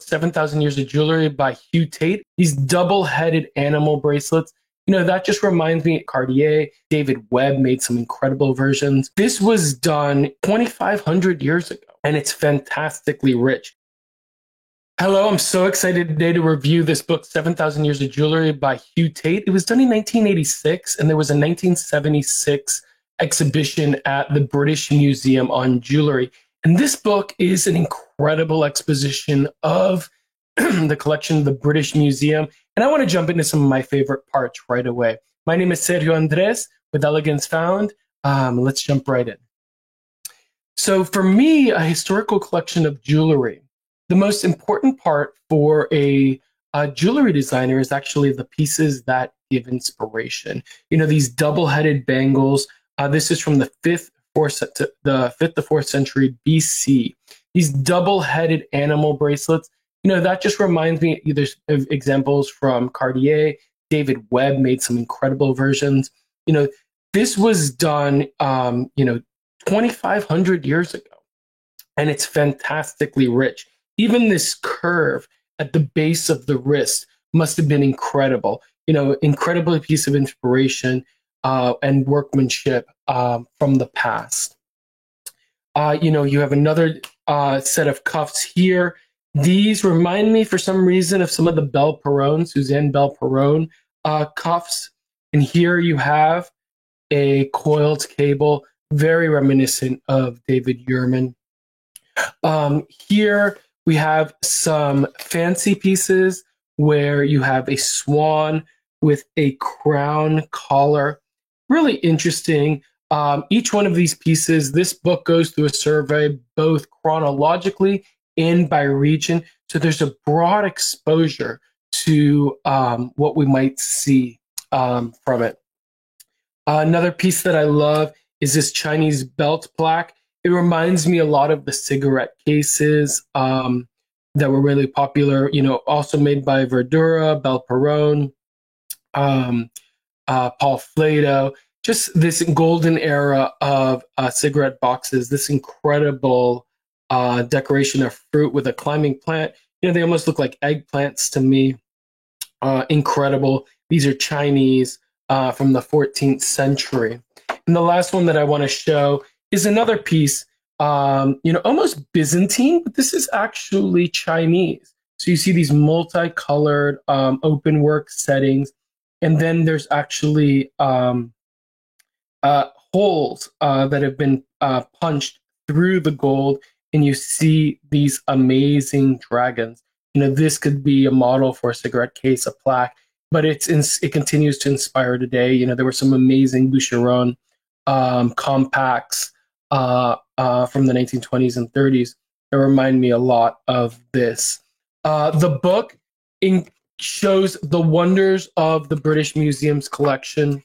7,000 Years of Jewelry by Hugh Tate. These double-headed animal bracelets. That just reminds me of Cartier. David Webb made some incredible versions. This was done 2,500 years ago, and it's fantastically rich. Hello, I'm so excited today to review this book, 7,000 Years of Jewelry by Hugh Tate. It was done in 1986, and there was a 1976 exhibition at the British Museum on jewelry. And this book is an incredible exposition of the collection of the British Museum. And I want to jump into some of my favorite parts right away. My name is Sergio Andres with Elegance Found. Let's jump right in. So for me, a historical collection of jewelry, the most important part for a jewelry designer is actually the pieces that give inspiration. These double-headed bangles. This is from the 5th to 4th century BC. These double-headed animal bracelets. That just reminds me either of examples from Cartier. David Webb made some incredible versions. This was done, 2,500 years ago, and it's fantastically rich. Even this curve at the base of the wrist must have been incredible. Incredible piece of inspiration and workmanship from the past. You have another set of cuffs here. These remind me, for some reason, of some of the Belle Perron, Suzanne Belle Perron cuffs. And here you have a coiled cable, very reminiscent of David Yurman. Here we have some fancy pieces where you have a swan with a crown collar. Really interesting. Each one of these pieces, this book goes through a survey both chronologically and by region. So there's a broad exposure to what we might see from it. Another piece that I love is this Chinese belt plaque. It reminds me a lot of the cigarette cases that were really popular, also made by Verdura, Belle Perron, Paul Flato. Just this golden era of cigarette boxes, this incredible decoration of fruit with a climbing plant. They almost look like eggplants to me. Incredible. These are Chinese from the 14th century. And the last one that I want to show is another piece, almost Byzantine, but this is actually Chinese. So you see these multicolored open work settings, and then there's actually holes that have been punched through the gold, and you see these amazing dragons. This could be a model for a cigarette case, a plaque, but it continues to inspire today. There were some amazing Boucheron compacts from the 1920s and 30s that remind me a lot of this. The book shows the wonders of the British Museum's collection.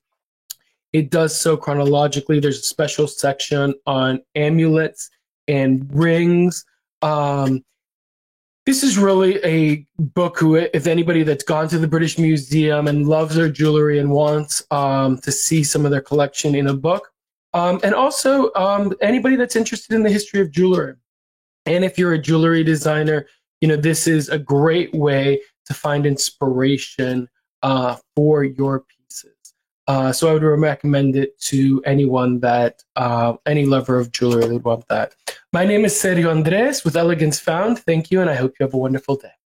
It does so chronologically. There's a special section on amulets and rings. This is really a book if anybody that's gone to the British Museum and loves their jewelry and wants to see some of their collection in a book. And also anybody that's interested in the history of jewelry. And if you're a jewelry designer, this is a great way to find inspiration for your pieces. So I would recommend it to anyone that, any lover of jewelry would want that. My name is Sergio Andres with Elegance Found. Thank you, and I hope you have a wonderful day.